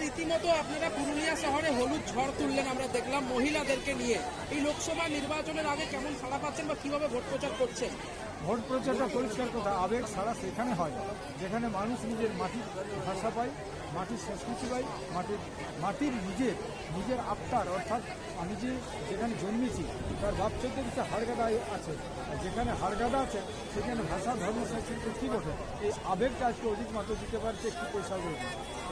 রীতিমতো আপনারা পুরুলিয়া শহরে হলুদ ঝড় তুললেন, আমরা দেখলাম মহিলাদেরকে নিয়ে। এই লোকসভা নির্বাচনের আগে কেমন সাড়া পাচ্ছেন বা কিভাবে ভোট প্রচার করছেন? ভোট প্রচারটা পরিষ্কার কথা, আবেগ ছাড়া সেখানে হয় যেখানে মানুষ নিজের মাটির ভাষা পায়, মাটির সংস্কৃতি পায়, মাটির নিজের আত্মার, অর্থাৎ আমি যেখানে জন্মেছি তার বাপ চোদ্দ কিছু হাড়গাদা আছে, যেখানে হাড়গাদা আছে সেখানে ভাষা ধর্ম সংস্কৃতি কী বটে, এই আবেগটা আজকে অধিক মাত্র দিতে পারছে একটু পয়সা করে।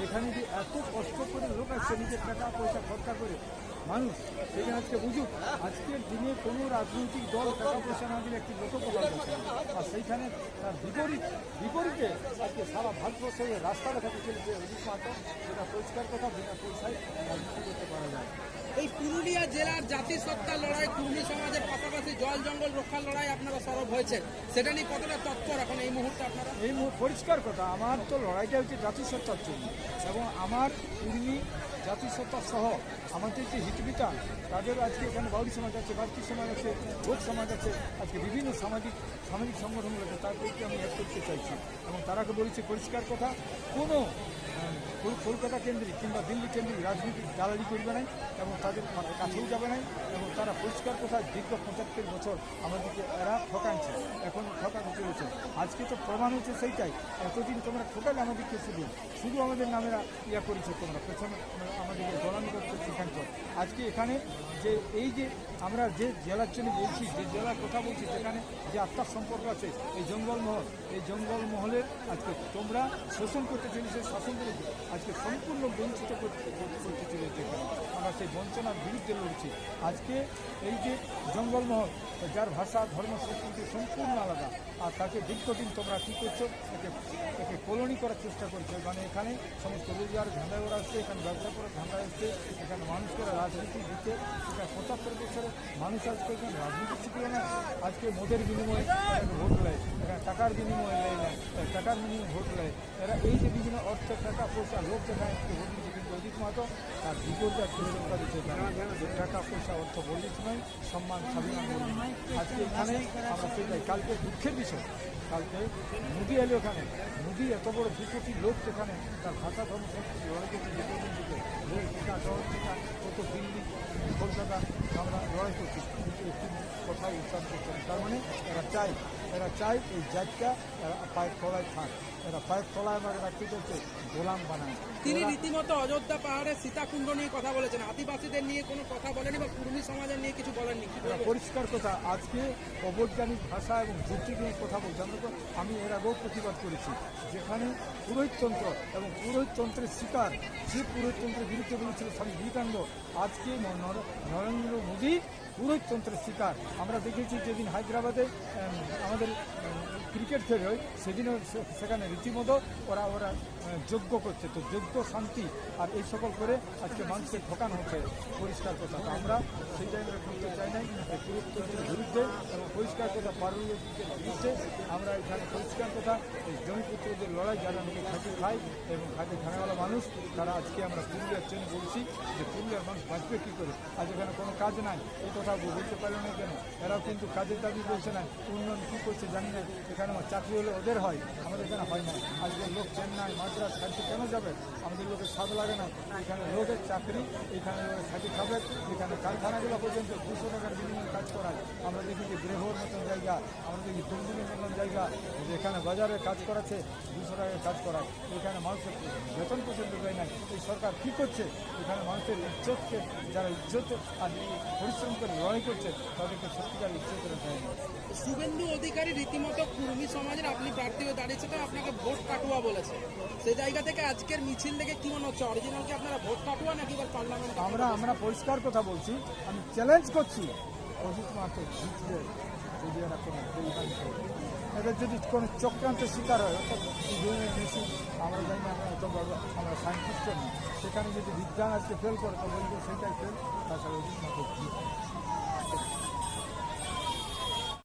এখানে যে এত কষ্ট করে লোক আসছে নিজের টাকা পয়সা খরচা করে মানুষ, সেখানে আজকে বুঝুক আজকের দিনে কোনো রাজনৈতিক দল টাকা পয়সা না দিলে একটি লোক কথা বলছে, আর সেইখানে তার বিপরীতে আজকে সারা ভারতবর্ষে রাস্তা দেখাতে চলেছে অধিক মাত্র, যেটা পরিষ্কার কথা বিনা পয়সায় রাজনীতি করতে পারা যায়। এই পুরুলিয়া জেলার জাতিসত্তা লড়াই, কুর্মী সমাজের পাশাপাশি জল জঙ্গল রক্ষার লড়াই আপনারা সরব হয়েছেন, সেটা নিয়ে কতটা তৎপর এখন এই মুহূর্তে আপনারা? এই পরিষ্কার কথা, আমার তো লড়াইটা হচ্ছে জাতিসত্তার জন্য, এবং আমার কুর্মী জাতিসত্তা সহ আমাদের যে হিতবিতা তাদের আজকে এখানে বাউরি সমাজ আছে, বার্তি সমাজ আছে, ভোট সমাজ আছে, আজকে বিভিন্ন সামাজিক সংগঠনগুলো আছে, তার প্রতি আমি অ্যাড করতে চাইছি। এবং তারাকে বলেছি পরিষ্কার কথা, কোনো কলকাতা কেন্দ্রিক কিংবা দিল্লি কেন্দ্রিক রাজনীতিক দালালি করবে নাই এবং তাদের কাছেও যাবে নাই, এবং তারা পরিষ্কার কথা দীর্ঘ 75 বছর আমাদেরকে এরা ঠকাচ্ছে, এখন ঠকানো চলেছে। আজকে তো প্রমাণ হচ্ছে সেইটাই, এতদিন তোমরা ঠকালে আমাদেরকে শুধু আমাদের নামেরা ইয়া করেছে, তোমরা পেছনে আমাদেরকে দলানি করছে সিদ্ধান্ত। আজকে এখানে যে এই যে আমরা যে জেলার জন্য বলছি, যে জেলার কথা বলছি, সেখানে যে আত্মার সম্পর্ক আছে এই জঙ্গলমহলের আজকে তোমরা শোষণ করতে চলেছে, শাসন করেছে, আজকে সম্পূর্ণ বঞ্চিত করতে চলেছে। আমরা সেই বঞ্চনার বিরুদ্ধে লড়ছি। আজকে এই যে জঙ্গলমহল, যার ভাষা ধর্ম সংস্কৃতি সম্পূর্ণ আলাদা, আর তাকে দীর্ঘদিন তোমরা কী করছো, একে কলোনি করার চেষ্টা করছো। মানে এখানে সমস্ত রোজগার ধান্দায় ওরা আসছে, এখানে ব্যবসা করার ধান্দা আসছে, এখানে মানুষকে রাজনীতি দিতে, এখানে 75 বছরে মানুষ আজকে এখানে রাজনীতি শিখলে না, আজকে মদের বিনিময়ে ভোট নেয়, এখানে টাকার বিনিময়ে নেয় না, টাকার বিনিময়ে ভোট নেয় এরা। এই যে বিভিন্ন অর্থ টাকা পয়সা লোক যেখানে ভোট দিচ্ছে, কিন্তু অধিক মাত্র তার বিপরীতে পরিবর্তন দিচ্ছে, টাকা পয়সা অর্থ বলিস নয়, সম্মান স্বাভিমান বলি। আজকে এখানে আমরা সেটাই, কালকে দুঃখের বিষয়, কালকে মোদি এলো এখানে, মোদি এত বড় 2 কোটি লোক সেখানে তার ভাষা ধর্ম সংস্কৃতি লড়াই করছে, দীর্ঘদিন থেকে ঢাকা শহর থেকে কত দিল্লি কলকাতা আমরা লড়াই করছি, কিন্তু একটি কথা উচ্চারণ করছে না। তার মানে এরা চায় এই জাতটা এরা পায়ের তলায় থাক, এরা পায়ের তলায় আমাকে রাখতে চলছে, গোলাম বানায়। তিনি রীতিমতো অযোধ্যা পাহাড়ে সীতাকুণ্ড নিয়ে কথা বলেছেন, আদিবাসীদের নিয়ে কোনো কথা বলেনি বা কুর্মী সমাজের নিয়ে কিছু বলেননি। পরিষ্কার কথা, আজকে অবৈজ্ঞানিক ভাষা এবং যুক্তি নিয়ে কথা বলছে। আমি এর আগেও প্রতিবাদ করেছি, যেখানে পুরোহিততন্ত্র এবং পুরোহিততন্ত্রের শিকার, যে পুরোহিততন্ত্রের বিরুদ্ধে বলেছিল স্বামী বিবেকানন্দ, আজকে নরেন্দ্র মোদী পুরোহিততন্ত্রের শিকার। আমরা দেখেছি যেদিন হায়দ্রাবাদে আমাদের ক্রিকেট খেল হয়, সেদিনও সেখানে রীতিমতো ওরা যজ্ঞ করছে, তো যজ্ঞ শান্তি আর এই সকল করে আজকে মানুষকে ঠকানো হচ্ছে। পরিষ্কার কথা, তো আমরা সেই জায়গায় করতে চাই নাই, পুরোহিততন্ত্রের বিরুদ্ধে এবং পরিষ্কার কথা পারুলিয়ার বিরুদ্ধে আমরা এখানে পরিষ্কার কথা, এই জমিপুত্রদের লড়াই, যারা নাকি খাঁটি খায় এবং খাঁটি খানাওয়ালা মানুষ, তারা আজকে আমরা পুরুলিয়ার জন্য বলছি যে পুরুলিয়ার মানুষ বাঁচবে কী করে। আজ এখানে কোনো কাজ নাই, এই কথা বলতে পারে না কেন? এরাও কিন্তু কাজের দাবি বলছে না, উন্নয়ন কী করছে জানি না। এখানে আমার চাকরি হলে ওদের হয়, আমাদের এখানে হয় না। আজকের লোক চেন্নাই মাদ্রাস খাইতে কেন যাবে? আমাদের লোকের স্বাদ লাগে না। এখানে লোকের চাকরি, এখানে লোকের খাটি খাবে, এখানে কারখানাগুলো পর্যন্ত 200 টাকার বিনিময়ে কাজ করায়। আমরা দেখি যে গ্রেহর মতন জায়গা, আমরা দেখি দুর্দিনের মতন জায়গা, যেখানে বাজারে কাজ করাচ্ছে 200 টাকায় কাজ করায়, এখানে মানুষের বেতন পর্যন্ত দেয় না। এই সরকার কী করছে? এখানে মানুষের ইজ্জতকে, যারা ইজ্জত আর পরিশ্রম করে লড়াই করছে, তাদেরকে সত্যিকার ইজ্জত করে দেয় না। শুভেন্দু অধিকারী রীতিমতো কুর্মী সমাজের আপনি প্রার্থী হয়ে দাঁড়িয়েছে, তো আপনাকে ভোট কাটুয়া বলেছে। সেই জায়গা থেকে আজকের মিছিল থেকে কি মনে হচ্ছে, অরিজিনাল কি আপনারা ভোট কাটুয়া নাকি এবার পার্লামেন্ট? আমরা পরিষ্কার কথা বলছি, আমি চ্যালেঞ্জ করছি অজিত মাত্র জিতলে যদি এরা কোনো এদের যদি কোনো চক্রান্তের শিকার হয়, অর্থাৎ মেশিন আমরা জানি না, আমরা সায়েন্টিস্ট নই, সেখানে যদি বিজ্ঞান আজকে ফেল করে তো বলবো সেইটাই ফেল, তাছাড়া অজিত মাত্র জিত।